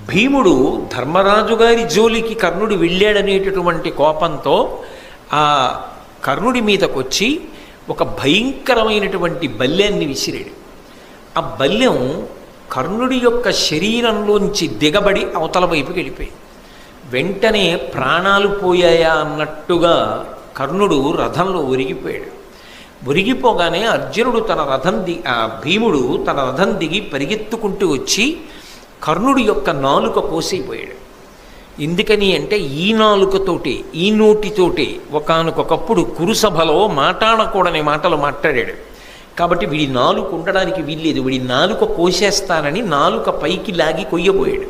భీముడు ధర్మరాజు గారి జోలికి కర్ణుడు వెళ్ళాడనేటటువంటి కోపంతో ఆ కర్ణుడి మీదకొచ్చి ఒక భయంకరమైనటువంటి బల్యాన్ని విసిరాడు. ఆ బల్యం కర్ణుడి యొక్క శరీరంలోంచి దిగబడి అవతల వైపుకి వెళ్ళిపోయింది. వెంటనే ప్రాణాలు పోయాయా అన్నట్టుగా కర్ణుడు రథంలో ఒరిగిపోయాడు. ఒరిగిపోగానే అర్జునుడు భీముడు తన రథం దిగి పరిగెత్తుకుంటూ వచ్చి కర్ణుడి యొక్క నాలుక కోసైపోయాడు. ఎందుకని అంటే ఈ నాలుకతోటి ఈ నోటితోటి ఒకానొకప్పుడు కురుసభలో మాట్లాడకూడని మాటలు మాట్లాడాడు. కాబట్టి వీడి నాలుక ఉండడానికి వీల్లేదు, వీడి నాలుక కోసేస్తానని నాలుక పైకి లాగి కొయ్యబోయాడు.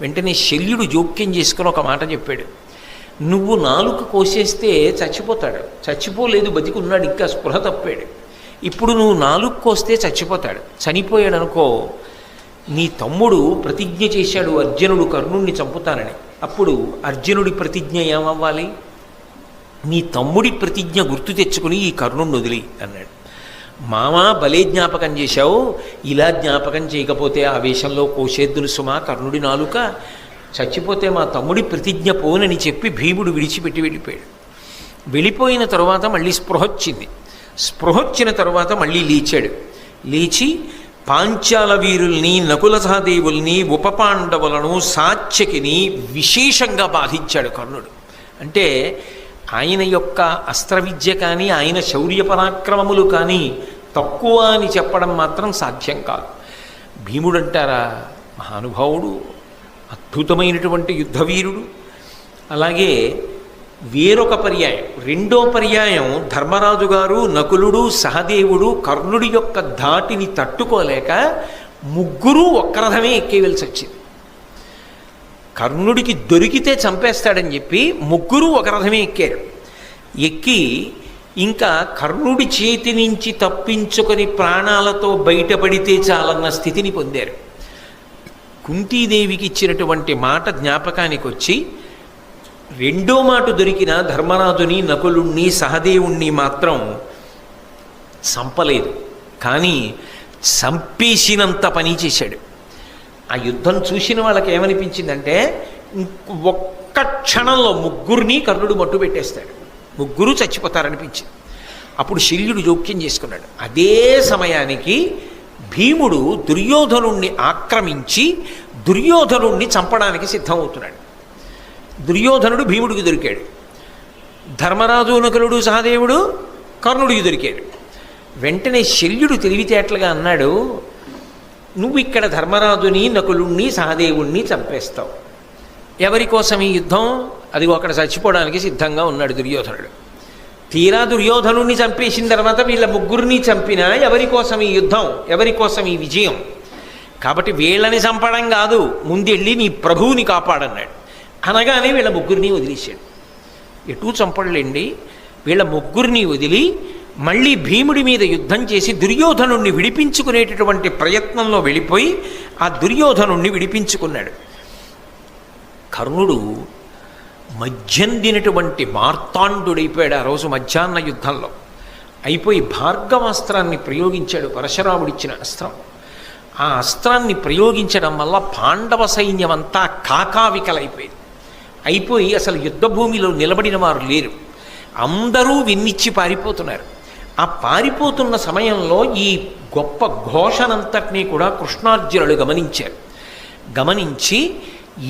వెంటనే శల్యుడు జోక్యం చేసుకుని ఒక మాట చెప్పాడు, నువ్వు నాలుక కోసేస్తే చచ్చిపోతాడు, చచ్చిపోలేదు బతికున్నాడు, ఇంకా స్పృహ తప్పాడు. ఇప్పుడు నువ్వు నాలుక కోస్తే చచ్చిపోతాడు, చనిపోయాడు అనుకో, నీ తమ్ముడు ప్రతిజ్ఞ చేశాడు అర్జునుడు కర్ణుడిని చంపుతానని. అప్పుడు అర్జునుడి ప్రతిజ్ఞ ఏమవ్వాలి? నీ తమ్ముడి ప్రతిజ్ఞ గుర్తు తెచ్చుకుని ఈ కర్ణుడిని వదిలి అన్నాడు. మామా భలే జ్ఞాపకం చేశావు, ఇలా జ్ఞాపకం చేయకపోతే ఆవేశంలో కోసేద్దును సుమా కర్ణుడి నాలుక, చచ్చిపోతే మా తమ్ముడి ప్రతిజ్ఞ పోనని చెప్పి భీముడు విడిచిపెట్టి వెళ్ళిపోయాడు. వెళ్ళిపోయిన తరువాత మళ్ళీ స్పృహొచ్చిన తరువాత మళ్ళీ లేచాడు. లేచి పాంచాల వీరుల్ని, నకుల సహదేవుల్ని, ఉపపాండవులను, సాత్యకిని విశేషంగా బాధించాడు కర్ణుడు. అంటే ఆయన యొక్క అస్త్రవిద్య కానీ ఆయన శౌర్య పరాక్రమములు కానీ తక్కువ అని చెప్పడం మాత్రం సాధ్యం కాదు. భీముడు అంటారా, మహానుభావుడు, అద్భుతమైనటువంటి యుద్ధవీరుడు. అలాగే వేరొక పర్యాయం, రెండో పర్యాయం ధర్మరాజు గారు, నకులుడు, సహదేవుడు కర్ణుడి యొక్క ధాటిని తట్టుకోలేక ముగ్గురు ఒక్క రథమే ఎక్కేవలసి వచ్చింది. కర్ణుడికి దొరికితే చంపేస్తాడని చెప్పి ముగ్గురు ఒక రథమే ఎక్కారు. ఎక్కి ఇంకా కర్ణుడి చేతి నుంచి తప్పించుకొని ప్రాణాలతో బయటపడితే చాలన్న స్థితిని పొందారు. కుంతీదేవికి ఇచ్చినటువంటి మాట జ్ఞాపకానికి వచ్చి రెండో మాట దొరికిన ధర్మరాజుని, నకులుణ్ణి, సహదేవుణ్ణి మాత్రం చంపలేదు, కానీ చంపేసినంత పని చేశాడు. ఆ యుద్ధం చూసిన వాళ్ళకి ఏమనిపించిందంటే ఒక్క క్షణంలో ముగ్గురిని కర్ణుడు మట్టు పెట్టేస్తాడు, ముగ్గురు చచ్చిపోతారనిపించింది. అప్పుడు శల్యుడు జోక్యం చేసుకున్నాడు. అదే సమయానికి భీముడు దుర్యోధనుణ్ణి ఆక్రమించి దుర్యోధనుణ్ణి చంపడానికి సిద్ధమవుతున్నాడు. దుర్యోధనుడు భీముడికి దొరికాడు, ధర్మరాజు, నకులుడు, సహదేవుడు కర్ణుడికి దొరికాడు. వెంటనే శల్యుడు తెలివితేటలుగా అన్నాడు, నువ్వు ఇక్కడ ధర్మరాజుని, నకులుణ్ణి, సహదేవుణ్ణి చంపేస్తావు, ఎవరి కోసం ఈ యుద్ధం? అది అక్కడ చచ్చిపోవడానికి సిద్ధంగా ఉన్నాడు దుర్యోధనుడు. తీరా దుర్యోధనుణ్ణి చంపేసిన తర్వాత వీళ్ళ ముగ్గురిని చంపినా ఎవరి కోసం ఈ యుద్ధం, ఎవరి కోసం ఈ విజయం? కాబట్టి వీళ్ళని చంపడం కాదు, ముందెళ్ళి నీ ప్రభువుని కాపాడన్నాడు. అనగానే వీళ్ళ ముగ్గురిని వదిలేశాడు. ఎటూ చంపడలేండి, వీళ్ళ ముగ్గురిని వదిలి మళ్ళీ భీముడి మీద యుద్ధం చేసి దుర్యోధనుణ్ణి విడిపించుకునేటటువంటి ప్రయత్నంలో వెళ్ళిపోయి ఆ దుర్యోధనుణ్ణి విడిపించుకున్నాడు. కర్ణుడు మధ్యందినటువంటి మార్తాండుడైపోయాడు. ఆ రోజు మధ్యాహ్న యుద్ధంలో అయిపోయి భార్గవాస్త్రాన్ని ప్రయోగించాడు, పరశురాముడిచ్చిన అస్త్రం. ఆ అస్త్రాన్ని ప్రయోగించడం వల్ల పాండవ సైన్యం అంతా కాకావికలైపోయింది. అయిపోయి అసలు యుద్ధభూమిలో నిలబడిన వారు లేరు, అందరూ విన్నిచ్చి పారిపోతున్నారు. ఆ పారిపోతున్న సమయంలో ఈ గొప్ప ఘోషనంతటినీ కూడా కృష్ణార్జునుడు గమనించారు. గమనించి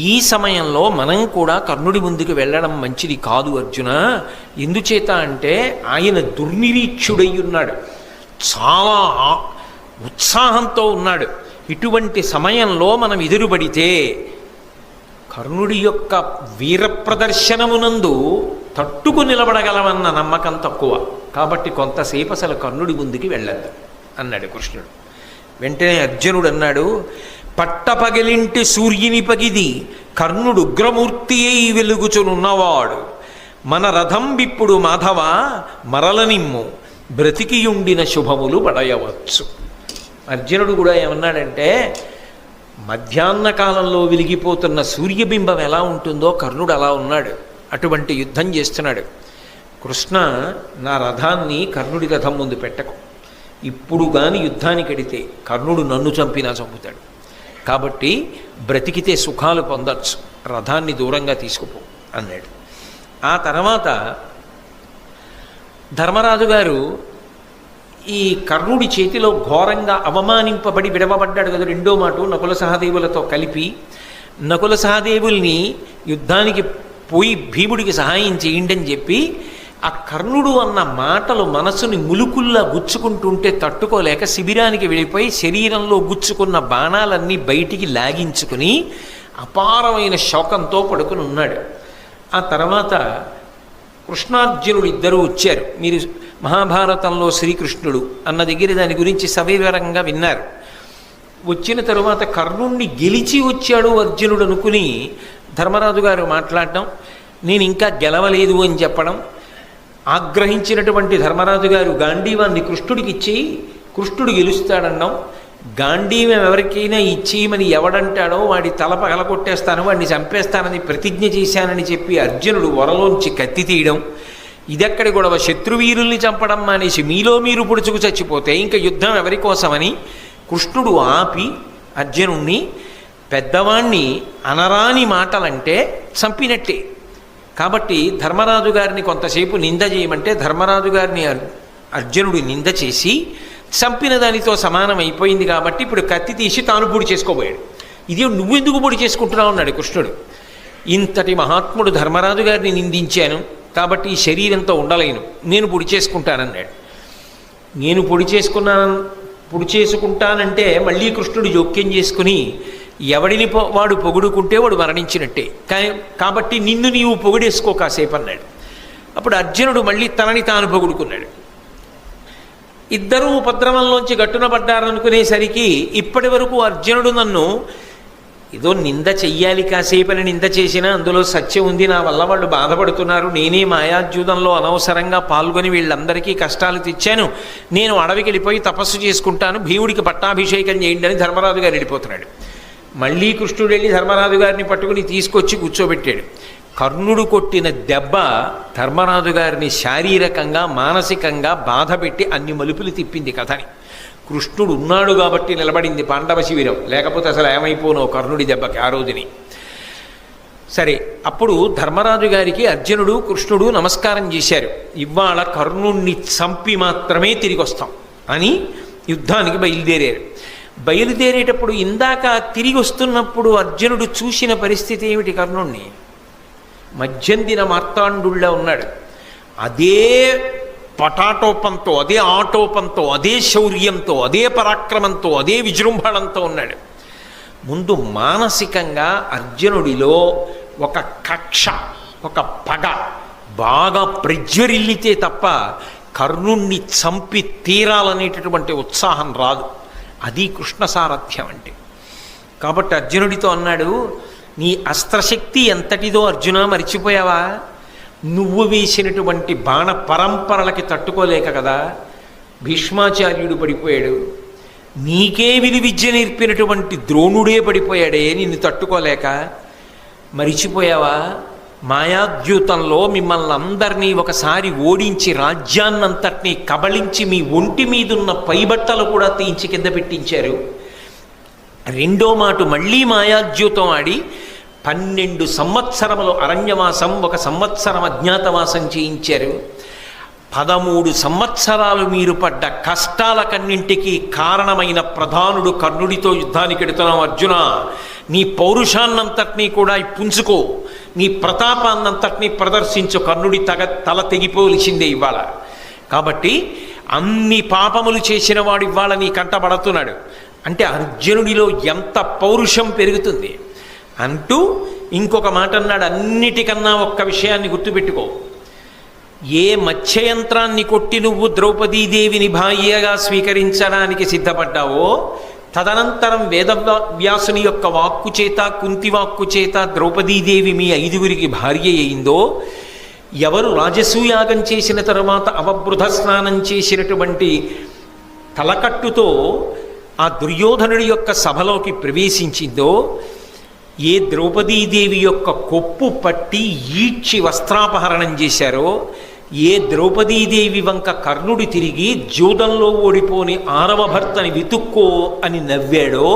ఈ సమయంలో మనం కూడా కర్ణుడి ముందుకు వెళ్ళడం మంచిది కాదు అర్జున, ఎందుచేత అంటే ఆయన దుర్నిరీక్షుడై ఉన్నాడు, చాలా ఉత్సాహంతో ఉన్నాడు. ఇటువంటి సమయంలో మనం ఎదురుపడితే కర్ణుడి యొక్క వీర ప్రదర్శనమునందు తట్టుకు నిలబడగలమన్న నమ్మకం తక్కువ, కాబట్టి కొంతసేపు అసలు కర్ణుడి ముందుకి వెళ్ళద్దు అన్నాడు కృష్ణుడు. వెంటనే అర్జునుడు అన్నాడు, పట్టపగలింటి సూర్యుని పగిది కర్ణుడు ఉగ్రమూర్తి అయి వెలుగుచునున్నవాడు, మన రథం విప్పుడు మాధవ మరలనిమ్ము బ్రతికియుండిన శుభములు పడయవచ్చు. అర్జునుడు కూడా ఏమన్నాడంటే, మధ్యాహ్న కాలంలో వెలిగిపోతున్న సూర్యబింబం ఎలా ఉంటుందో కర్ణుడు అలా ఉన్నాడు, అటువంటి యుద్ధం చేస్తున్నాడు. కృష్ణ, నా రథాన్ని కర్ణుడి రథం ముందు పెట్టకు, ఇప్పుడు కానీ యుద్ధానికి ఎడితే కర్ణుడు నన్ను చంపినా చంపుతాడు, కాబట్టి బ్రతికితే సుఖాలు పొందొచ్చు, రథాన్ని దూరంగా తీసుకుపో అన్నాడు. ఆ తర్వాత ధర్మరాజు గారు ఈ కర్ణుడి చేతిలో ఘోరంగా అవమానింపబడి విడవబడ్డాడు కదా. రెండో మాట నకుల సహదేవులతో కలిపి నకుల సహదేవుల్ని యుద్ధానికి పోయి భీముడికి సహాయం చేయండి అని చెప్పి ఆ కర్ణుడు అన్న మాటలు మనసుని ములుకుల్లా గుచ్చుకుంటుంటే తట్టుకోలేక శిబిరానికి వెళ్ళిపోయి శరీరంలో గుచ్చుకున్న బాణాలన్నీ బయటికి లాగించుకుని అపారమైన శోకంతో పడుకుని ఉన్నాడు. ఆ తర్వాత కృష్ణార్జునుడు ఇద్దరూ వచ్చారు. మీరు మహాభారతంలో శ్రీకృష్ణుడు అన్న దగ్గర దాని గురించి సవివరంగా విన్నారు. వచ్చిన తరువాత కర్ణుణ్ణి గెలిచి వచ్చాడు అర్జునుడు అనుకుని ధర్మరాజు గారు మాట్లాడడం, నేను ఇంకా గెలవలేదు అని చెప్పడం, ఆగ్రహించినటువంటి ధర్మరాజు గారు గాంధీవాన్ని కృష్ణుడికి ఇచ్చి కృష్ణుడు గెలుస్తాడన్నాం, గాంధీవం ఎవరికైనా ఇచ్చేయమని ఎవడంటాడో వాడి తల పగలగొట్టేస్తాను, వాడిని చంపేస్తానని ప్రతిజ్ఞ చేశానని చెప్పి అర్జునుడు వరలోంచి కత్తి తీయడం, ఇదెక్కడి గొడవ, శత్రువీరుల్ని చంపడం మానేసి మీలో మీరు పొడుచుకు చచ్చిపోతే ఇంకా యుద్ధం ఎవరి కోసమని కృష్ణుడు ఆపి అర్జునుణ్ణి పెద్దవాణ్ణి అనరాని మాటలంటే చంపినట్టే. కాబట్టి ధర్మరాజు గారిని కొంతసేపు నింద చేయమంటే ధర్మరాజు గారిని అర్జునుడు నింద చేసి చంపిన దానితో సమానం అయిపోయింది. కాబట్టి ఇప్పుడు కత్తి తీసి తాను పొడి చేసుకోబోయాడు. ఇది నువ్వెందుకు పొడి చేసుకుంటున్నావు అన్నాడు కృష్ణుడు. ఇంతటి మహాత్ముడు ధర్మరాజు గారిని నిందించాను కాబట్టి ఈ శరీరంతో ఉండలేను, నేను పొడి చేసుకుంటానన్నాడు. నేను పొడి చేసుకుంటానంటే మళ్ళీ కృష్ణుడు జోక్యం చేసుకుని ఎవడిని వాడు పొగుడుకుంటే వాడు మరణించినట్టే, కాబట్టి నిన్ను నీవు పొగిడేసుకో కాసేపు అన్నాడు. అప్పుడు అర్జునుడు మళ్ళీ తనని తాను పొగుడుకున్నాడు. ఇద్దరూ ఉపద్రవంలోంచి గట్టున పడ్డారనుకునేసరికి ఇప్పటి వరకు అర్జునుడు నన్ను ఏదో నింద చెయ్యాలి కాసేపని నింద చేసినా అందులో సత్యం ఉంది, నా వల్ల వాళ్ళు బాధపడుతున్నారు, నేనే మాయాద్యూతంలో అనవసరంగా పాల్గొని వీళ్ళందరికీ కష్టాలు తెచ్చాను, నేను అడవికి వెళ్ళిపోయి తపస్సు చేసుకుంటాను, భీముడికి పట్టాభిషేకం చేయండి అని ధర్మరాజు గారు వెళ్ళిపోతున్నాడు. మళ్ళీ కృష్ణుడు వెళ్ళి ధర్మరాజు గారిని పట్టుకుని తీసుకొచ్చి కూర్చోబెట్టాడు. కర్ణుడు కొట్టిన దెబ్బ ధర్మరాజు గారిని శారీరకంగా మానసికంగా బాధ పెట్టి అన్ని మలుపులు తిప్పింది కథని. కృష్ణుడు ఉన్నాడు కాబట్టి నిలబడింది పాండవ శిబిరం, లేకపోతే అసలు ఏమైపోనో కర్ణుడి దెబ్బకి ఆ రోజుని. సరే, అప్పుడు ధర్మరాజు గారికి అర్జునుడు కృష్ణుడు నమస్కారం చేశారు. ఇవాళ కర్ణుణ్ణి చంపి మాత్రమే తిరిగి వస్తాం అని యుద్ధానికి బయలుదేరారు. బయలుదేరేటప్పుడు ఇందాక తిరిగి వస్తున్నప్పుడు అర్జునుడు చూసిన పరిస్థితి ఏమిటి? కర్ణుణ్ణి మధ్యందిన మార్తాండుళ్ళ ఉన్నాడు. అదే పటాటోపంతో, అదే ఆటోపంతో, అదే శౌర్యంతో, అదే పరాక్రమంతో, అదే విజృంభణంతో ఉన్నాడు. ముందు మానసికంగా అర్జునుడిలో ఒక కక్ష, ఒక పగ బాగా ప్రజ్వరిల్లితే తప్ప కర్ణుణ్ణి చంపి తీరాలనేటటువంటి ఉత్సాహం రాదు. అది కృష్ణ సారథ్యం అంటే. కాబట్టి అర్జునుడితో అన్నాడు, నీ అస్త్రశక్తి ఎంతటిదో అర్జున మరిచిపోయావా? నువ్వు వేసినటువంటి బాణ పరంపరలకి తట్టుకోలేక కదా భీష్మాచార్యుడు పడిపోయాడు. నీకే విలువిద్య నేర్పినటువంటి ద్రోణుడే పడిపోయాడే నిన్ను తట్టుకోలేక. మరిచిపోయావా? మాయాద్యూతంలో మిమ్మల్ని అందరినీ ఒకసారి ఓడించి రాజ్యాన్నంతటినీ కబళించి మీ ఒంటి మీదున్న పైబట్టలు కూడా తీయించి కింద పెట్టించారు. రెండో మాట మళ్ళీ మాయాద్యూతం ఆడి 12 సంవత్సరములు అరణ్యవాసం, 1 సంవత్సరం అజ్ఞాతవాసం చేయించారు. 13 సంవత్సరాలు మీరు పడ్డ కష్టాలకన్నింటికీ కారణమైన ప్రధానుడు కర్ణుడితో యుద్ధానికి ఎడుతున్నాం అర్జున. నీ పౌరుషాన్నంతటినీ కూడా పుంజుకో, నీ ప్రతాపాన్నంతటినీ ప్రదర్శించు. కర్ణుడి తల తెగిపోలిసిందే ఇవాళ. కాబట్టి అన్ని పాపములు చేసిన వాడు ఇవాళ నీ కంటపడుతున్నాడు అంటే అర్జునుడిలో ఎంత పౌరుషం పెరుగుతుంది అంటూ ఇంకొక మాట అన్నాడు. అన్నిటికన్నా ఒక్క విషయాన్ని గుర్తుపెట్టుకో, ఏ మత్స్యయంత్రాన్ని కొట్టి నువ్వు ద్రౌపదీదేవిని భార్యగా స్వీకరించడానికి సిద్ధపడ్డావో తదనంతరం వేదవ్యాసుని యొక్క వాక్కు చేత, కుంతి వాక్కు చేత ద్రౌపదీదేవి మీ 5గురికి భార్య అయిందో, ఎవరు రాజసూయాగం చేసిన తరువాత అవబృధ స్నానం చేసినటువంటి తలకట్టుతో ఆ దుర్యోధనుడి యొక్క సభలోకి ప్రవేశించిందో, ఏ ద్రౌపదీదేవి యొక్క కొప్పు పట్టి ఈడ్చి వస్త్రాపహరణం చేశారో, ఏ ద్రౌపదీదేవి వంక కర్ణుడు తిరిగి జూదంలో ఓడిపోని 6వ భర్తని వెతుక్కో అని నవ్వాడో,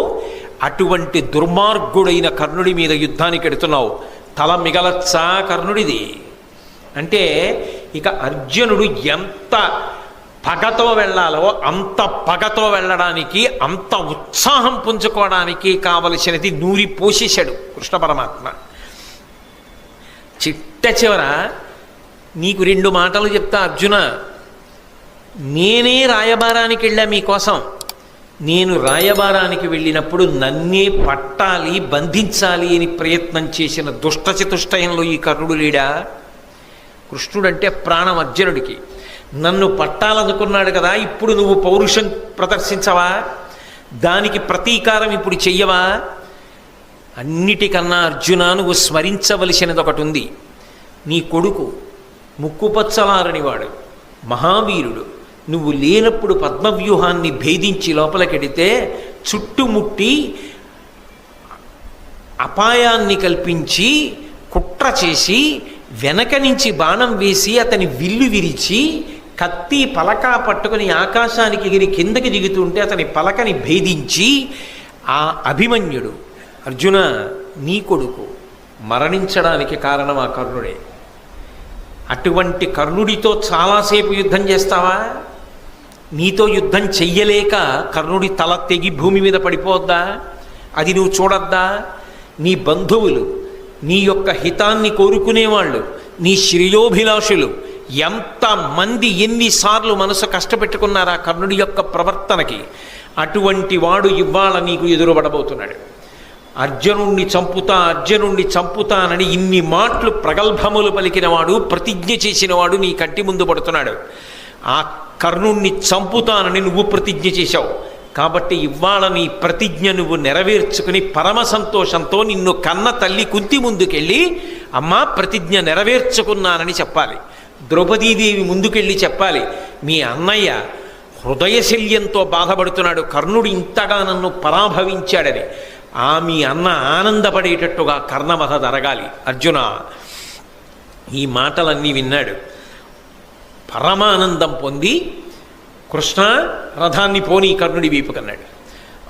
అటువంటి దుర్మార్గుడైన కర్ణుడి మీద యుద్ధానికి ఎడుతున్నావు, తల మిగలచ్చా కర్ణుడిది అంటే ఇక అర్జునుడు ఎంత పగతో వెళ్ళాలో అంత పగతో వెళ్ళడానికి, అంత ఉత్సాహం పుంజుకోవడానికి కావలసినది నూరి పోసేశాడు కృష్ణ పరమాత్మ. చిట్ట చివర నీకు 2 మాటలు చెప్తా అర్జున, నేనే రాయబారానికి వెళ్ళా మీకోసం. నేను రాయబారానికి వెళ్ళినప్పుడు నన్నే పట్టాలి, బంధించాలి అని ప్రయత్నం చేసిన దుష్టచతుష్టయంలో ఈ కర్ణుడు లేడా? కృష్ణుడంటే ప్రాణం అర్జునుడికి. నన్ను పట్టాలనుకున్నాడు కదా, ఇప్పుడు నువ్వు పౌరుషం ప్రదర్శించవా? దానికి ప్రతీకారం ఇప్పుడు చెయ్యవా? అన్నిటికన్నా అర్జున నువ్వు స్మరించవలసినది ఒకటి ఉంది. నీ కొడుకు ముక్కుపచ్చలారనివాడు, మహావీరుడు. నువ్వు లేనప్పుడు పద్మవ్యూహాన్ని భేదించి లోపలికెడితే చుట్టుముట్టి అపాయాన్ని కల్పించి కుట్ర చేసి వెనక నుంచి బాణం వేసి అతని విల్లు విరిచి కత్తి పలక పట్టుకుని ఆకాశానికి ఎగిరి కిందకి దిగుతుంటే అతని పలకని భేదించి ఆ అభిమన్యుడు అర్జున నీ కొడుకు మరణించడానికి కారణం ఆ కర్ణుడే. అటువంటి కర్ణుడితో చాలాసేపు యుద్ధం చేస్తావా? నీతో యుద్ధం చెయ్యలేక కర్ణుడి తల తెగి భూమి మీద పడిపోద్దా? అది నువ్వు చూడద్దా? నీ బంధువులు, నీ యొక్క హితాన్ని కోరుకునేవాళ్ళు, నీ శ్రేయోభిలాషులు ఎంతమంది ఎన్నిసార్లు మనసు కష్టపెట్టుకున్నారా కర్ణుడి యొక్క ప్రవర్తనకి? అటువంటి వాడు ఇవాళ నీకు ఎదురుపడబోతున్నాడు. అర్జునుణ్ణి చంపుతానని ఇన్ని మాటలు ప్రగల్భములు పలికినవాడు, ప్రతిజ్ఞ చేసినవాడు నీ కంటి ముందు పడుతున్నాడు. ఆ కర్ణుణ్ణి చంపుతానని నువ్వు ప్రతిజ్ఞ చేశావు కాబట్టి ఇవాళ నీ ప్రతిజ్ఞ నువ్వు నెరవేర్చుకుని పరమ సంతోషంతో నిన్ను కన్న తల్లి కుంతి ముందుకెళ్ళి అమ్మా ప్రతిజ్ఞ నెరవేర్చుకున్నానని చెప్పాలి. ద్రౌపదీదేవి ముందుకెళ్ళి చెప్పాలి, మీ అన్నయ్య హృదయశల్యంతో బాధపడుతున్నాడు, కర్ణుడు ఇంతగా నన్ను పరాభవించాడని. మీ అన్న ఆనందపడేటట్టుగా కర్ణవధ జరగాలి. అర్జున ఈ మాటలన్నీ విన్నాడు, పరమానందం పొంది కృష్ణ రథాన్ని పోనీ కర్ణుడి వైపు కన్నాడు.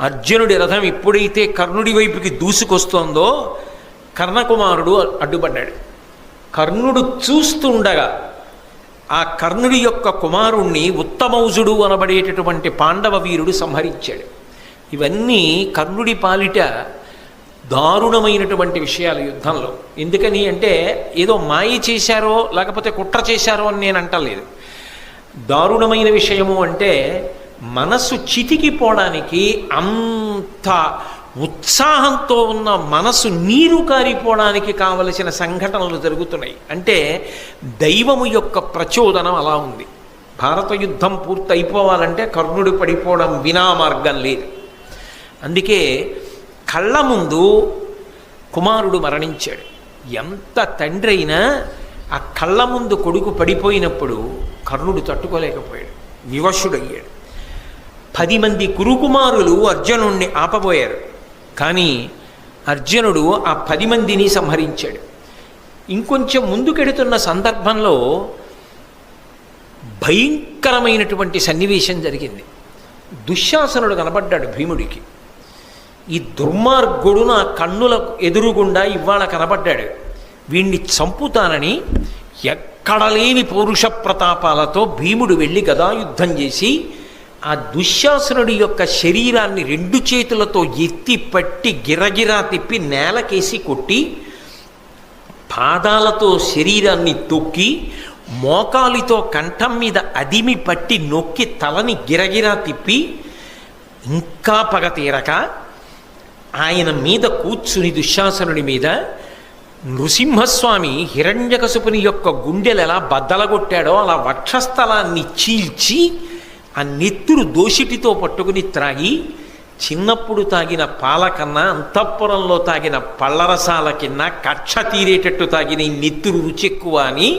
అర్జునుడి రథం ఎప్పుడైతే కర్ణుడి వైపుకి దూసుకొస్తోందో కర్ణకుమారుడు అడ్డుపడ్డాడు. కర్ణుడు చూస్తుండగా ఆ కర్ణుడి యొక్క కుమారుణ్ణి ఉత్తమౌజుడు అనబడేటటువంటి పాండవ వీరుడు సంహరించాడు. ఇవన్నీ కర్ణుడి పాలిట దారుణమైనటువంటి విషయాలు యుద్ధంలో. ఎందుకని అంటే ఏదో మాయ చేశారో లేకపోతే కుట్ర చేశారో అని నేను అంటలేదు. దారుణమైన విషయము అంటే మనస్సు చితికిపోవడానికి, అంత ఉత్సాహంతో ఉన్న మనసు నీరు కారిపోవడానికి కావలసిన సంఘటనలు జరుగుతున్నాయి. అంటే దైవము యొక్క ప్రచోదనం అలా ఉంది. భారత యుద్ధం పూర్తి అయిపోవాలంటే కర్ణుడు పడిపోవడం వినా మార్గం లేదు. అందుకే కళ్ళ ముందు కుమారుడు మరణించాడు. ఎంత తండ్రి అయినా ఆ కళ్ళ ముందు కొడుకు పడిపోయినప్పుడు కర్ణుడు తట్టుకోలేకపోయాడు, వివశుడయ్యాడు. 10 మంది కురుకుమారులు అర్జునుణ్ణి ఆపబోయారు, కానీ అర్జునుడు ఆ 10 మందిని సంహరించాడు. ఇంకొంచెం ముందుకెడుతున్న సందర్భంలో భయంకరమైనటువంటి సన్నివేశం జరిగింది. దుశ్శాసనుడు కనబడ్డాడు భీముడికి. ఈ దుర్మార్గుడు నా కన్నుల ఎదురుగుండా ఇవాళ కనబడ్డాడు, వీణ్ణి చంపుతానని ఎక్కడ లేని పౌరుష ప్రతాపాలతో భీముడు వెళ్ళి గదాయుద్ధం చేసి ఆ దుశ్శాసనుడి యొక్క శరీరాన్ని 2 చేతులతో ఎత్తి పట్టి గిరగిరా తిప్పి నేలకేసి కొట్టి పాదాలతో శరీరాన్ని తొక్కి మోకాలితో కంఠం మీద అదిమి పట్టి నొక్కి తలని గిరగిరా తిప్పి ఇంకా పగ తీరక ఆయన మీద కూర్చుని దుశ్శాసనుడి మీద నృసింహస్వామి హిరణ్యకశిపుని యొక్క గుండెలు ఎలా బద్దలగొట్టాడో అలా వక్షస్థలాన్ని చీల్చి ఆ నెత్తురు దోషిటితో పట్టుకుని త్రాగి, చిన్నప్పుడు తాగిన పాల కన్నా అంతఃపురంలో తాగిన పళ్ళరసాల కింద కక్ష తీరేటట్టు తాగిన ఈ నెత్తురు రుచి ఎక్కువ అని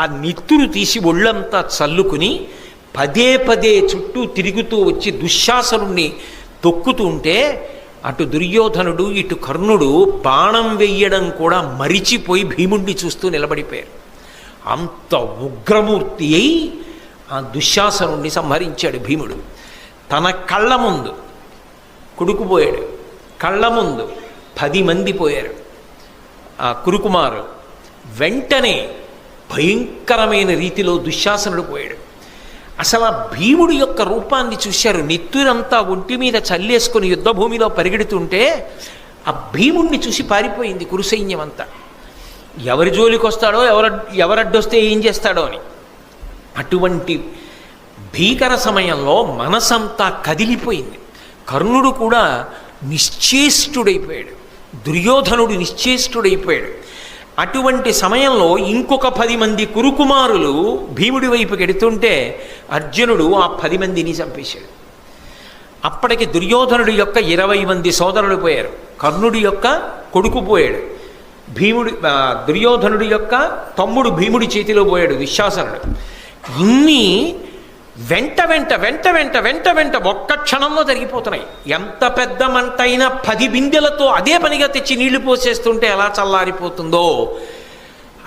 ఆ నెత్తురు తీసి ఒళ్ళంతా చల్లుకుని పదే చుట్టూ తిరుగుతూ వచ్చి దుశ్శాసనుణ్ణి తొక్కుతూ ఉంటే అటు దుర్యోధనుడు ఇటు కర్ణుడు బాణం వెయ్యడం కూడా మరిచిపోయి భీముణ్ణి చూస్తూ నిలబడిపోయారు. అంత ఉగ్రమూర్తి అయి ఆ దుశ్శాసనుణ్ణి సంహరించాడు భీముడు. తన కళ్ళ ముందు కొడుకుపోయాడు, కళ్ళ ముందు 10 మంది పోయారు. ఆ కురుకుమారు వెంటనే భయంకరమైన రీతిలో దుశ్శాసనుడు పోయాడు. అసలు ఆ భీముడి యొక్క రూపాన్ని చూశారు. నెత్తురంతా ఒంటి మీద చల్లేసుకుని యుద్ధభూమిలో పరిగెడుతుంటే ఆ భీముడిని చూసి పారిపోయింది కురుసైన్యం అంతా. ఎవరి జోలికి వస్తాడో, ఎవరడ్డొస్తే ఏం చేస్తాడో అని. అటువంటి భీకర సమయంలో మనసంతా కదిలిపోయింది. కర్ణుడు కూడా నిశ్చేష్టుడైపోయాడు, దుర్యోధనుడు నిశ్చేష్టుడైపోయాడు. అటువంటి సమయంలో ఇంకొక 10 మంది కురుకుమారులు భీముడి వైపుకి ఎడుతుంటే అర్జునుడు ఆ 10 మందిని చంపేశాడు. అప్పటికి దుర్యోధనుడి యొక్క 20 మంది సోదరులు పోయారు. కర్ణుడి యొక్క కొడుకు పోయాడు. దుర్యోధనుడి యొక్క తమ్ముడు భీముడి చేతిలో పోయాడు దుశ్శాసనుడు. ఇన్ని వెంట వెంట వెంట వెంట వెంట వెంట ఒక్క క్షణంలో జరిగిపోతున్నాయి. ఎంత పెద్ద మంట అయినా 10 బిందెలతో అదే పనిగా తెచ్చి నీళ్లు పోసేస్తుంటే ఎలా చల్లారిపోతుందో,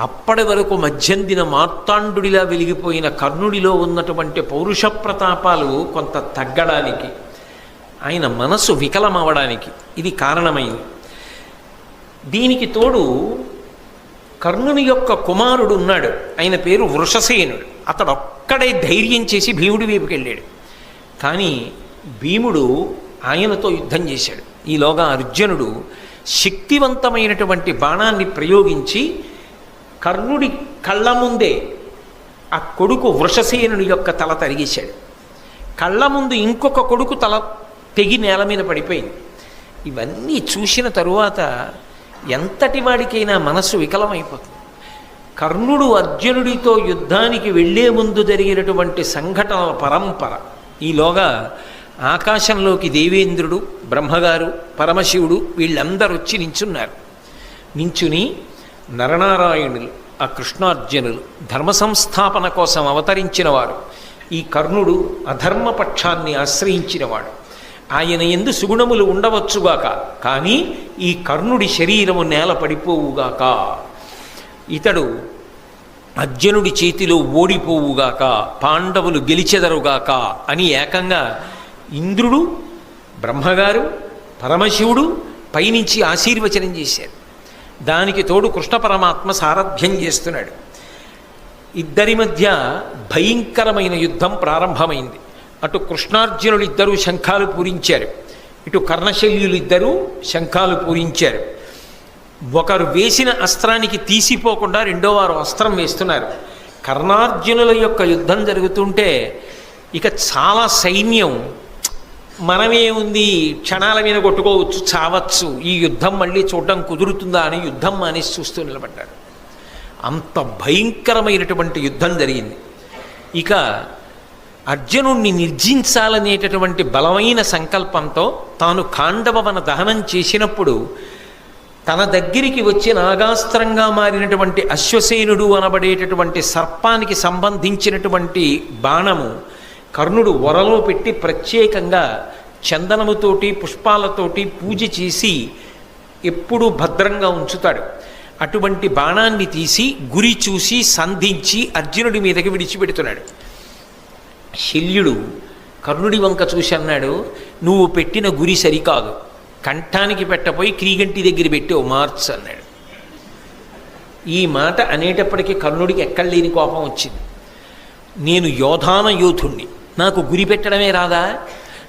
అప్పటి వరకు మధ్యందిన మార్తాండుడిలా వెలిగిపోయిన కర్ణుడిలో ఉన్నటువంటి పౌరుష ప్రతాపాలు కొంత తగ్గడానికి, ఆయన మనసు వికలమవడానికి ఇది కారణమైంది. దీనికి తోడు కర్ణుని యొక్క కుమారుడు ఉన్నాడు, ఆయన పేరు వృషసేనుడు. అతడు ఒక్కడే ధైర్యం చేసి భీముడి వైపుకి వెళ్ళాడు. కానీ భీముడు ఆయనతో యుద్ధం చేశాడు. ఈలోగా అర్జునుడు శక్తివంతమైనటువంటి బాణాన్ని ప్రయోగించి కర్ణుడి కళ్ళ ముందే ఆ కొడుకు వృషసేనుడి యొక్క తల తరిగేశాడు. కళ్ళ ముందు ఇంకొక కొడుకు తల తెగి నేల మీద పడిపోయింది. ఇవన్నీ చూసిన తరువాత ఎంతటి వాడికైనా మనస్సు వికలమైపోతుంది. కర్ణుడు అర్జునుడితో యుద్ధానికి వెళ్లే ముందు జరిగినటువంటి సంఘటనల పరంపర. ఈలోగా ఆకాశంలోకి దేవేంద్రుడు, బ్రహ్మగారు, పరమశివుడు వీళ్ళందరూ వచ్చి నించున్నారు. నించుని నరనారాయణులు, ఆ కృష్ణార్జునులు ధర్మ సంస్థాపన కోసం అవతరించిన వారు. ఈ కర్ణుడు అధర్మపక్షాన్ని ఆశ్రయించినవాడు. ఆయన యందు సుగుణములు ఉండవచ్చుగాక, కానీ ఈ కర్ణుడి శరీరము నేల పడిపోవుగాక, ఇతడు అర్జునుడి చేతిలో ఓడిపోవుగాక, పాండవులు గెలిచెదరుగాక అని ఏకంగా ఇంద్రుడు, బ్రహ్మగారు, పరమశివుడు పైనుంచి ఆశీర్వచనం చేశారు. దానికి తోడు కృష్ణ పరమాత్మ సారథ్యం చేస్తున్నాడు. ఇద్దరి మధ్య భయంకరమైన యుద్ధం ప్రారంభమైంది. అటు కృష్ణార్జునులు ఇద్దరూ శంఖాలు పూరించారు, ఇటు కర్ణశల్యులు ఇద్దరూ శంఖాలు పూరించారు. ఒకరు వేసిన అస్త్రానికి తీసిపోకుండా రెండో వారు అస్త్రం వేస్తున్నారు. కర్ణార్జునుల యొక్క యుద్ధం జరుగుతుంటే ఇక చాలా సైన్యం మనమే ఉంది, క్షణాల మీద కొట్టుకోవచ్చు, చావచ్చు, ఈ యుద్ధం మళ్ళీ చూడడం కుదురుతుందా అని యుద్ధం మానేసి చూస్తూ నిలబడ్డారు. అంత భయంకరమైనటువంటి యుద్ధం జరిగింది. ఇక అర్జునుణ్ణి నిర్జించాలనేటటువంటి బలమైన సంకల్పంతో తాను ఖాండవవన దహనం చేసినప్పుడు తన దగ్గరికి వచ్చి నాగాస్త్రంగా మారినటువంటి అశ్వసేనుడు అనబడేటటువంటి సర్పానికి సంబంధించినటువంటి బాణము కర్ణుడు వరలో పెట్టి ప్రత్యేకంగా చందనముతోటి పుష్పాలతోటి పూజ చేసి ఎప్పుడూ భద్రంగా ఉంచుతాడు. అటువంటి బాణాన్ని తీసి గురి చూసి సంధించి అర్జునుడి మీదకి విడిచిపెడుతున్నాడు. శల్యుడు కర్ణుడి వంక చూసి అన్నాడు, నువ్వు పెట్టిన గురి సరికాదు, కంఠానికి పెట్టపోయి క్రీగంటి దగ్గర పెట్టి ఓ మార్చ్ అన్నాడు. ఈ మాట అనేటప్పటికీ కర్ణుడికి ఎక్కడలేని కోపం వచ్చింది. నేను యోధాన యోధుణ్ణి, నాకు గురి పెట్టడమే రాదా?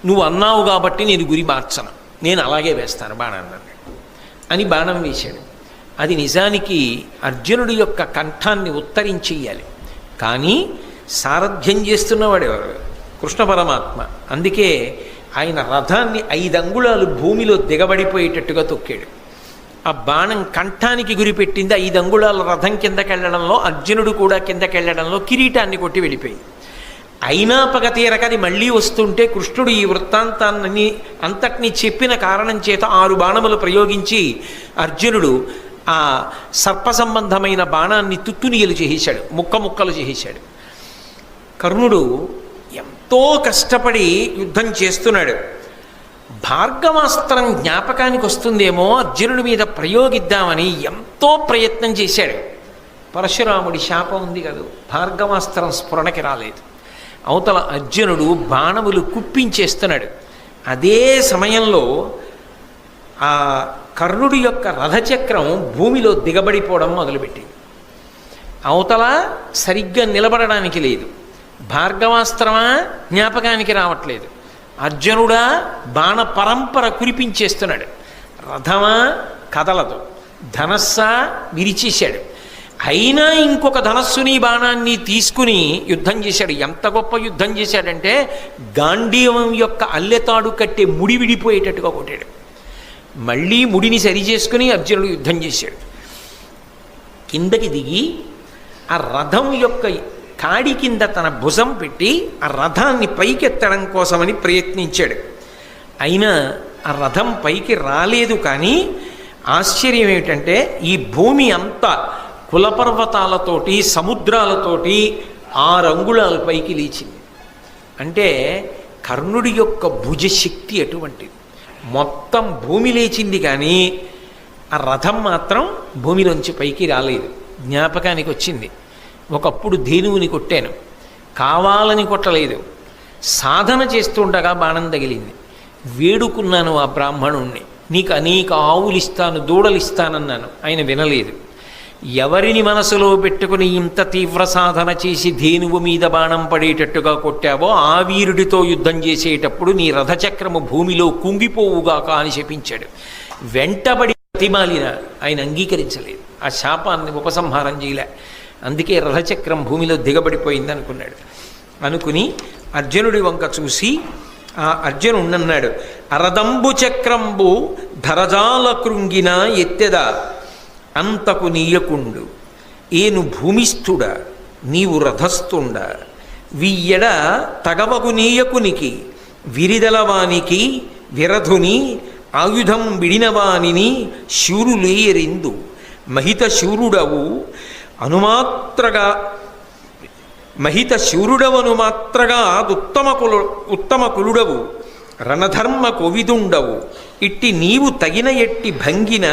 నువ్వు అన్నావు కాబట్టి నేను గురి మార్చను, నేను అలాగే వేస్తాను బాణాన్ని అని బాణం వేశాడు. అది నిజానికి అర్జునుడి యొక్క కంఠాన్ని ఉత్తరించెయ్యాలి, కానీ సారథ్యం చేస్తున్నవాడు ఎవరు? కృష్ణ పరమాత్మ. అందుకే ఆయన రథాన్ని 5 అంగుళాలు భూమిలో దిగబడిపోయేటట్టుగా తొక్కాడు. ఆ బాణం కంఠానికి గురిపెట్టింది. 5 అంగుళాల రథం కిందకెళ్లడంలో, అర్జునుడు కూడా కిందకెళ్లడంలో కిరీటాన్ని కొట్టి వెళ్ళిపోయింది. అయినా పగ తీరకది మళ్ళీ వస్తుంటే కృష్ణుడు ఈ వృత్తాంతాన్ని అంతటినీ చెప్పిన కారణం చేత 6 బాణములు ప్రయోగించి అర్జునుడు ఆ సర్ప సంబంధమైన బాణాన్ని తుత్తునియలు చేసేశాడు, ముక్కలు చేసేశాడు. కర్ణుడు ఎంతో కష్టపడి యుద్ధం చేస్తున్నాడు. భార్గవాస్త్రం జ్ఞాపకానికి వస్తుందేమో అర్జునుడి మీద ప్రయోగిద్దామని ఎంతో ప్రయత్నం చేశాడు. పరశురాముడి శాపం ఉంది కదా, భార్గవాస్త్రం స్ఫురణకి రాలేదు. అవతల అర్జునుడు బాణములు కుప్పించేస్తున్నాడు. అదే సమయంలో ఆ కర్ణుడి యొక్క రథచక్రం భూమిలో దిగబడిపోవడం మొదలుపెట్టింది. అవతల సరిగ్గా నిలబడడానికి లేదు. భార్గవాస్త్రమా జ్ఞాపకానికి రావట్లేదు. అర్జునుడా బాణ పరంపర కురిపించేస్తున్నాడు. రథమా కదలదు. ధనస్సా విరిచేశాడు. అయినా ఇంకొక ధనస్సుని బాణాన్ని తీసుకుని యుద్ధం చేశాడు. ఎంత గొప్ప యుద్ధం చేశాడంటే గాంధీవం యొక్క అల్లెతాడు కట్టే ముడి విడిపోయేటట్టుగా కొట్టాడు. మళ్ళీ ముడిని సరి చేసుకుని అర్జునుడు యుద్ధం చేశాడు. కిందకి దిగి ఆ రథం యొక్క కాడి కింద తన భుజం పెట్టి ఆ రథాన్ని పైకెత్తడం కోసమని ప్రయత్నించాడు. అయినా ఆ రథం పైకి రాలేదు. కానీ ఆశ్చర్యం ఏమిటంటే ఈ భూమి అంతా కులపర్వతాలతోటి సముద్రాలతోటి 6 అంగుళాల పైకి లేచింది. అంటే కర్ణుడి యొక్క భుజశక్తి అటువంటిది. మొత్తం భూమి లేచింది కానీ ఆ రథం మాత్రం భూమిలోంచి పైకి రాలేదు. జ్ఞాపకానికి వచ్చింది. ఒకప్పుడు ధేనువుని కొట్టాను, కావాలని కొట్టలేదు, సాధన చేస్తుండగా బాణం తగిలింది. వేడుకున్నాను ఆ బ్రాహ్మణుణ్ణి, నీకు అనేక ఆవులు ఇస్తాను, దూడలు ఇస్తానన్నాను. ఆయన వినలేదు. ఎవరిని మనసులో పెట్టుకుని ఇంత తీవ్ర సాధన చేసి ధేనువు మీద బాణం పడేటట్టుగా కొట్టావో ఆ వీరుడితో యుద్ధం చేసేటప్పుడు నీ రథచక్రము భూమిలో కుంగిపోవుగాక అని శపించాడు. వెంటబడి ప్రతిమాలిన ఆయన అంగీకరించలేదు. ఆ శాపాన్ని ఉపసంహారం చేయలే. అందుకే రథచక్రం భూమిలో దిగబడిపోయింది అనుకున్నాడు. అనుకుని అర్జునుడి వంక చూసి ఆ అర్జునుడన్నాడు, అరదంబు చక్రంబు ధరజాల కృంగిన ఎత్తెద అంతకు నీయకుండు, ఏను భూమిస్థుడ నీవు రథస్థుండ, వియ్యడ తగవగు నీయకునికి విరిదలవానికి విరధుని ఆయుధం విడినవానిని శూరులేయరిందు, మహిత శూరుడవు మాత్రగా ఉత్తమ కులుడవు రణధర్మ కొవిదుండవు, ఇట్టి నీవు తగిన ఎట్టి భంగిన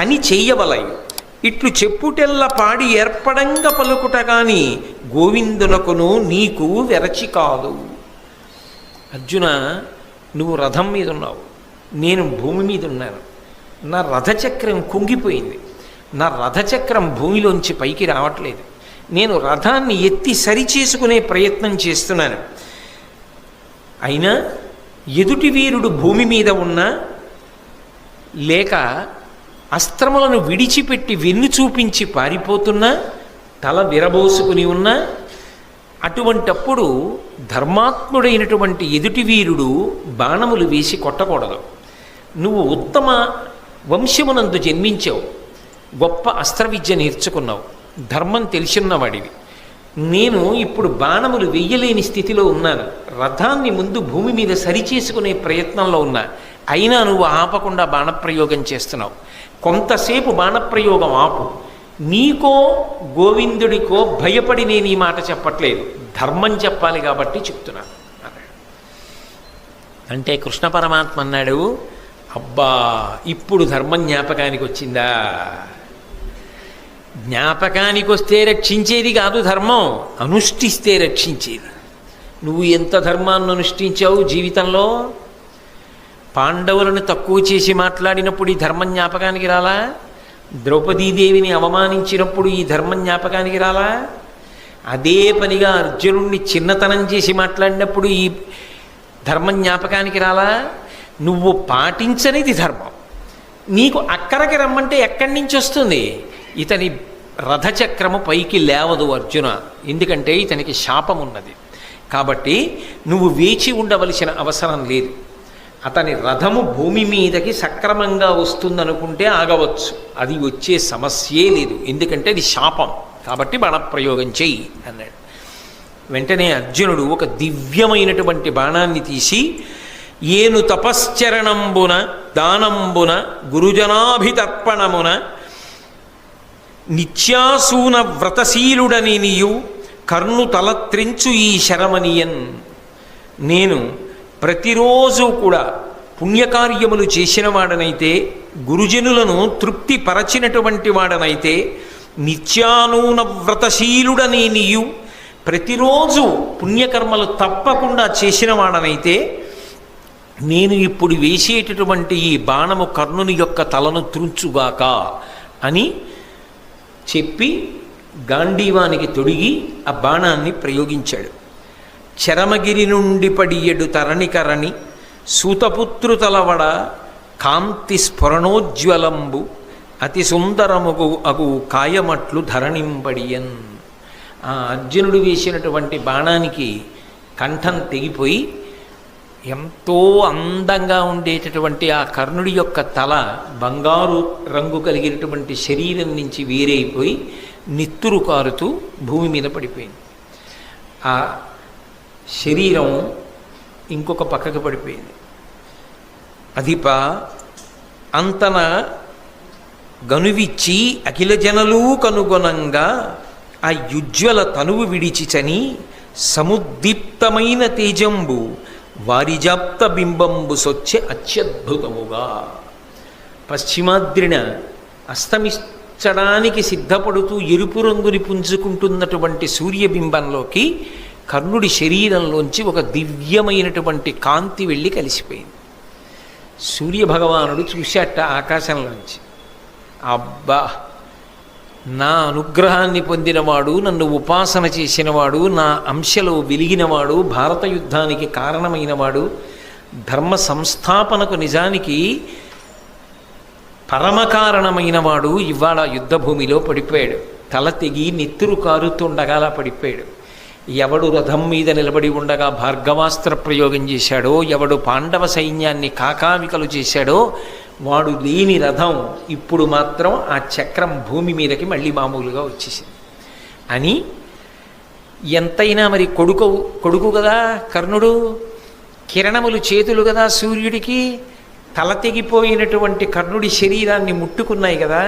అని చెయ్యవలయు, ఇట్లు చెప్పుటెల్ల పాడి ఏర్పడంగా పలుకుట కాని గోవిందునకును నీకు వెరచి కాదు. అర్జున, నువ్వు రథం మీద ఉన్నావు, నేను భూమి మీద ఉన్నాను. నా రథచక్రం కుంగిపోయింది. నా రథచక్రం భూమిలోంచి పైకి రావట్లేదు. నేను రథాన్ని ఎత్తి సరిచేసుకునే ప్రయత్నం చేస్తున్నాను. అయినా ఎదుటి వీరుడు భూమి మీద ఉన్నా లేక అస్త్రములను విడిచిపెట్టి వెన్ను చూపించి పారిపోతున్నా, తల విరబోసుకుని ఉన్నా, అటువంటప్పుడు ధర్మాత్ముడైనటువంటి ఎదుటి వీరుడు బాణములు వేసి కొట్టకూడదు. నువ్వు ఉత్తమ వంశమునందు జన్మించావు, గొప్ప అస్త్రవిద్య నేర్చుకున్నావు, ధర్మం తెలిసిన్నవాడివి. నేను ఇప్పుడు బాణములు వెయ్యలేని స్థితిలో ఉన్నాను. రథాన్ని ముందు భూమి మీద సరిచేసుకునే ప్రయత్నంలో ఉన్నా. అయినా నువ్వు ఆపకుండా బాణప్రయోగం చేస్తున్నావు. కొంతసేపు బాణప్రయోగం ఆపు. నీకో గోవిందుడికో భయపడి నేను ఈ మాట చెప్పట్లేదు, ధర్మం చెప్పాలి కాబట్టి చెప్తున్నాను అన్నాడు. అంటే కృష్ణ పరమాత్మ అన్నాడు, అబ్బా ఇప్పుడు ధర్మం జ్ఞాపకానికి వచ్చిందా? జ్ఞాపకానికి వస్తే రక్షించేది కాదు ధర్మం, అనుష్ఠిస్తే రక్షించేది. నువ్వు ఎంత ధర్మాన్ని అనుష్ఠించావు జీవితంలో? పాండవులను తక్కువ చేసి మాట్లాడినప్పుడు ఈ ధర్మం జ్ఞాపకానికి రాలా? ద్రౌపదీదేవిని అవమానించినప్పుడు ఈ ధర్మం జ్ఞాపకానికి రాలా? అదే పనిగా అర్జునుడిని చిన్నతనం చేసి మాట్లాడినప్పుడు ఈ ధర్మం జ్ఞాపకానికి రాలా? నువ్వు పాటించనిది ధర్మం. నీకు అక్కడికి రమ్మంటే ఎక్కడి నుంచి వస్తుంది? ఇతని రథచక్రము పైకి లేవదు అర్జున, ఎందుకంటే ఇతనికి శాపం ఉన్నది. కాబట్టి నువ్వు వేచి ఉండవలసిన అవసరం లేదు. అతని రథము భూమి మీదకి సక్రమంగా వస్తుందనుకుంటే ఆగవచ్చు, అది వచ్చే సమస్యే లేదు, ఎందుకంటే అది శాపం. కాబట్టి బాణప్రయోగం చెయ్యి అన్నాడు. వెంటనే అర్జునుడు ఒక దివ్యమైనటువంటి బాణాన్ని తీసి, ఏను తపశ్చరణంబున దానంబున గురుజనాభితర్పణమున నిత్యాసూన వ్రతశీలుడని నీయు కర్ణు తలత్రించు ఈ శరమనియన్. నేను ప్రతిరోజు కూడా పుణ్యకార్యములు చేసిన వాడనైతే, గురుజనులను తృప్తిపరచినటువంటి వాడనైతే, నిత్యానూన వ్రతశీలుడని నీయు ప్రతిరోజు పుణ్యకర్మలు తప్పకుండా చేసిన వాడనైతే, నేను ఇప్పుడు వేసేటటువంటి ఈ బాణము కర్ణుని యొక్క తలను త్రుంచుగాక అని చెప్పి గాంధీవానికి తొడిగి ఆ బాణాన్ని ప్రయోగించాడు. చరమగిరి నుండి పడియడు తరణికరణి సూతపుత్రు తలవడ కాంతి స్ఫురణోజ్వలంబు అతి సుందరముగు అగు కాయమట్లు ధరణింపడియన్. ఆ అర్జునుడు వేసినటువంటి బాణానికి కంఠం తెగిపోయి ఎంతో అందంగా ఉండేటటువంటి ఆ కర్ణుడి యొక్క తల బంగారు రంగు కలిగినటువంటి శరీరం నుంచి వేరైపోయి నిత్తురు కారుతూ భూమి మీద పడిపోయింది. ఆ శరీరం ఇంకొక పక్కకు పడిపోయింది. అధిప అంతన గనువిచ్చి అఖిల జనలు కనుగొనంగా ఆ యుజ్వల తనువు విడిచిచని సముద్దీప్తమైన తేజంబు వారిజాప్త బింబంబు సొచ్చె అత్యద్భుతముగా. పశ్చిమాద్రిన అస్తమించడానికి సిద్ధపడుతూ ఎరుపు రంగుని పుంజుకుంటున్నటువంటి సూర్యబింబంలోకి కర్ణుడి శరీరంలోంచి ఒక దివ్యమైనటువంటి కాంతి వెళ్ళి కలిసిపోయింది. సూర్యభగవానుడు చూశాట ఆకాశంలోంచి, అబ్బా, నా అనుగ్రహాన్ని పొందినవాడు, నన్ను ఉపాసన చేసినవాడు, నా అంశలో వెలిగినవాడు, భారత యుద్ధానికి కారణమైనవాడు, ధర్మ సంస్థాపనకు నిజానికి పరమకారణమైనవాడు ఇవాళ యుద్ధభూమిలో పడిపోయాడు. తల తెగి నెత్తురు కారుతుండగా పడిపోయాడు. ఎవడు రథం మీద నిలబడి ఉండగా భార్గవాస్త్ర ప్రయోగం చేశాడో, ఎవడు పాండవ సైన్యాన్ని కాకావికలు చేశాడో వాడు లేని రథం ఇప్పుడు మాత్రం ఆ చక్రం భూమి మీదకి మళ్ళీ మామూలుగా వచ్చేసింది అని. ఎంతైనా మరి కొడుకు కదా కర్ణుడు, కిరణములు చేతులు కదా సూర్యుడికి. తల తెగిపోయినటువంటి కర్ణుడి శరీరాన్ని ముట్టుకున్నాయి కదా,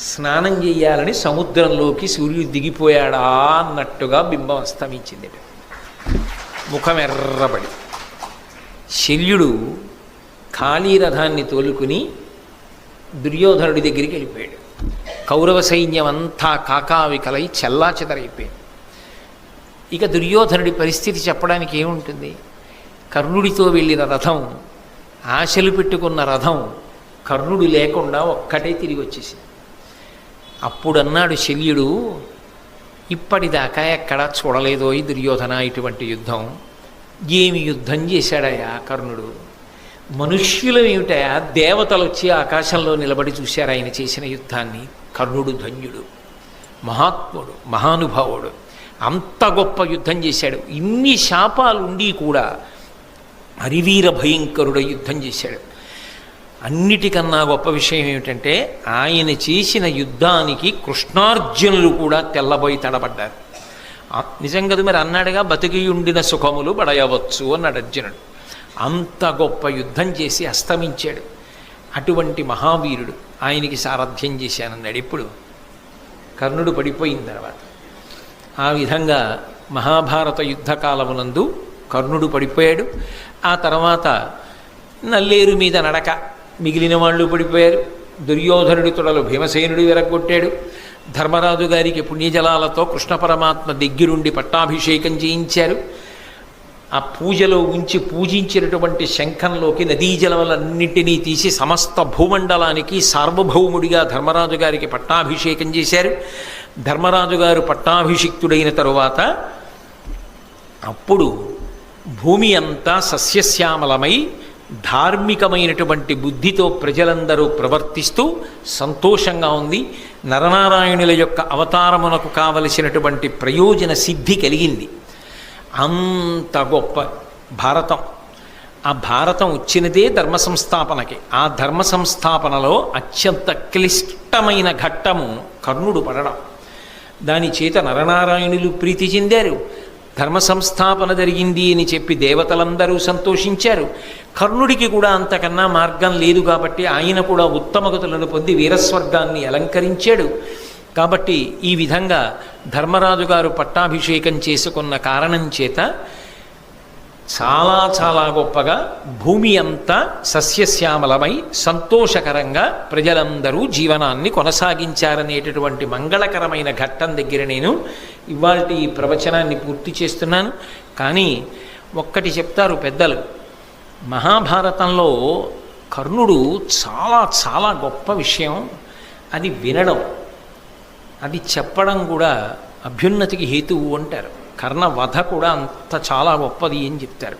స్నానం చేయాలని సముద్రంలోకి సూర్యుడు దిగిపోయాడా అన్నట్టుగా బింబం అస్తమించింది. ముఖం ఎర్రబడి శల్యుడు ఖాళీ రథాన్ని తోలుకుని దుర్యోధనుడి దగ్గరికి వెళ్ళిపోయాడు. కౌరవ సైన్యం అంతా కాకావికలై చెల్లాచెదరైపోయింది. ఇక దుర్యోధనుడి పరిస్థితి చెప్పడానికి ఏముంటుంది? కర్ణుడితో వెళ్ళిన రథం, ఆశలు పెట్టుకున్న రథం కర్ణుడు లేకుండా ఒక్కటే తిరిగి వచ్చేసింది. అప్పుడన్నాడు శల్యుడు, ఇప్పటిదాకా ఎక్కడా చూడలేదో ఈ దుర్యోధన ఇటువంటి యుద్ధం. ఏమి యుద్ధం చేశాడయా కర్ణుడు? మనుష్యులమేమిటయా, దేవతలు వచ్చి ఆకాశంలో నిలబడి చూశారు ఆయన చేసిన యుద్ధాన్ని. కర్ణుడు ధన్యుడు, మహాత్ముడు, మహానుభావుడు, అంత గొప్ప యుద్ధం చేశాడు. ఇన్ని శాపాలుండి కూడా హరివీర భయంకరుడ యుద్ధం చేశాడు. అన్నిటికన్నా గొప్ప విషయం ఏమిటంటే ఆయన చేసిన యుద్ధానికి కృష్ణార్జునులు కూడా తెల్లబోయి తడబడ్డారు. నిజం కదా మరి, అన్నాడుగా బతికియుండిన సుఖములు పడయవచ్చు అన్నాడు అర్జునుడు. అంత గొప్ప యుద్ధం చేసి అస్తమించాడు. అటువంటి మహావీరుడు, ఆయనకి సారథ్యం చేశానన్నాడు. ఇప్పుడు కర్ణుడు పడిపోయిన తర్వాత ఆ విధంగా మహాభారత యుద్ధకాలమునందు కర్ణుడు పడిపోయాడు. ఆ తర్వాత నల్లేరు మీద నడక మిగిలిన వాళ్ళు పడిపోయారు. దుర్యోధనుడి తొడలు భీమసేనుడు విరగొట్టాడు. ధర్మరాజు గారికి పుణ్యజలాలతో కృష్ణ పరమాత్మ దగ్గరుండి పట్టాభిషేకం చేయించారు. ఆ పూజలో ఉంచి పూజించినటువంటి శంఖంలోకి నదీ జలములన్నింటినీ తీసి సమస్త భూమండలానికి సార్వభౌముడిగా ధర్మరాజు గారికి పట్టాభిషేకం చేశారు. ధర్మరాజు గారు పట్టాభిషిక్తుడైన తరువాత అప్పుడు భూమి అంతా సస్యశ్యామలమై ధార్మికమైనటువంటి బుద్ధితో ప్రజలందరూ ప్రవర్తిస్తూ సంతోషంగా ఉంది. నరనారాయణుల యొక్క అవతారమునకు కావలసినటువంటి ప్రయోజన సిద్ధి కలిగింది. అంత గొప్ప భారతం. ఆ భారతం వచ్చినదే ధర్మ సంస్థాపనకి. ఆ ధర్మ సంస్థాపనలో అత్యంత క్లిష్టమైన ఘట్టము కర్ణుడు పడడం. దాని చేత నరనారాయణులు ప్రీతి చెందారు. ధర్మ సంస్థాపన జరిగింది అని చెప్పి దేవతలందరూ సంతోషించారు. కర్ణుడికి కూడా అంతకన్నా మార్గం లేదు కాబట్టి ఆయన కూడా ఉత్తమగతులను పొంది వీరస్వర్గాన్ని అలంకరించాడు. కాబట్టి ఈ విధంగా ధర్మరాజు గారు పట్టాభిషేకం చేసుకున్న కారణం చేత చాలా చాలా గొప్పగా భూమి అంతా సస్యశ్యామలమై సంతోషకరంగా ప్రజలందరూ జీవనాన్ని కొనసాగించారనేటటువంటి మంగళకరమైన ఘట్టం దగ్గర నేను ఇవాల్టి ఈ ప్రవచనాన్ని పూర్తి చేస్తున్నాను. కానీ ఒక్కటి చెప్తారు పెద్దలు, మహాభారతంలో కర్ణుడు చాలా చాలా గొప్ప విషయం. అది వినడం, అది చెప్పడం కూడా అభ్యున్నతికి హేతువు అంటారు. కర్ణ వధ కూడా అంత చాలా గొప్పది అని చెప్తారు.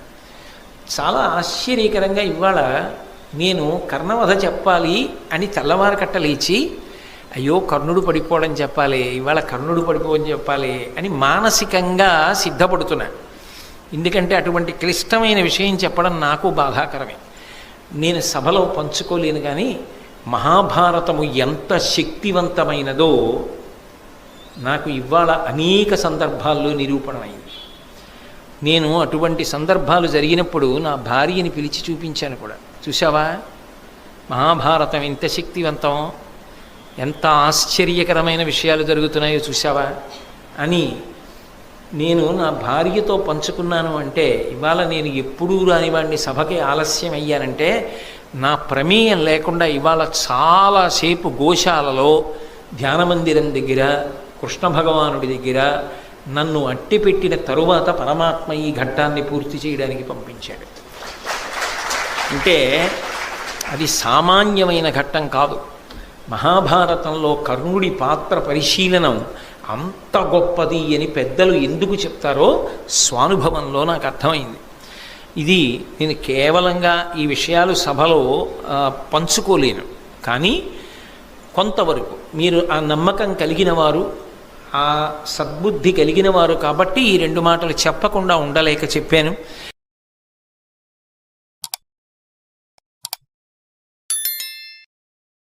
చాలా ఆశ్చర్యకరంగా ఇవాళ నేను కర్ణవధ చెప్పాలి అని తెల్లవారకట్ట లేచి అయ్యో కర్ణుడు పడిపోవడం చెప్పాలి, ఇవాళ కర్ణుడు పడిపోవడం చెప్పాలి అని మానసికంగా సిద్ధపడుతున్నా. ఎందుకంటే అటువంటి క్లిష్టమైన విషయం చెప్పడం నాకు బాధాకరమే. నేను సభలో పంచుకోలేను. కానీ మహాభారతము ఎంత శక్తివంతమైనదో నాకు ఇవాళ అనేక సందర్భాల్లో నిరూపణమైంది. నేను అటువంటి సందర్భాలు జరిగినప్పుడు నా భార్యని పిలిచి చూపించాను కూడా. చూసావా మహాభారతం ఎంత శక్తివంతం, ఎంత ఆశ్చర్యకరమైన విషయాలు జరుగుతున్నాయో చూసావా అని నేను నా భార్యతో పంచుకున్నాను. అంటే ఇవాళ నేను ఎప్పుడూ రానివాడిని సభకి ఆలస్యం అయ్యానంటే నా ప్రమేయం లేకుండా ఇవాళ చాలాసేపు గోశాలలో ధ్యానమందిరం దగ్గర కృష్ణ భగవానుడి దగ్గర నన్ను అట్టిపెట్టిన తరువాత పరమాత్మ ఈ ఘట్టాన్ని పూర్తి చేయడానికి పంపించాడు. అంటే అది సామాన్యమైన ఘట్టం కాదు. మహాభారతంలో కర్ణుడి పాత్ర పరిశీలనం అంత గొప్పది అని పెద్దలు ఎందుకు చెప్తారో స్వానుభవంలో నాకు అర్థమైంది. ఇది నేను కేవలంగా ఈ విషయాలు సభలో పంచుకోలేను. కానీ కొంతవరకు మీరు ఆ నమ్మకం కలిగిన వారు, ఆ సద్బుద్ధి కలిగిన వారు కాబట్టి ఈ రెండు మాటలు చెప్పకుండా ఉండలేక చెప్పాను.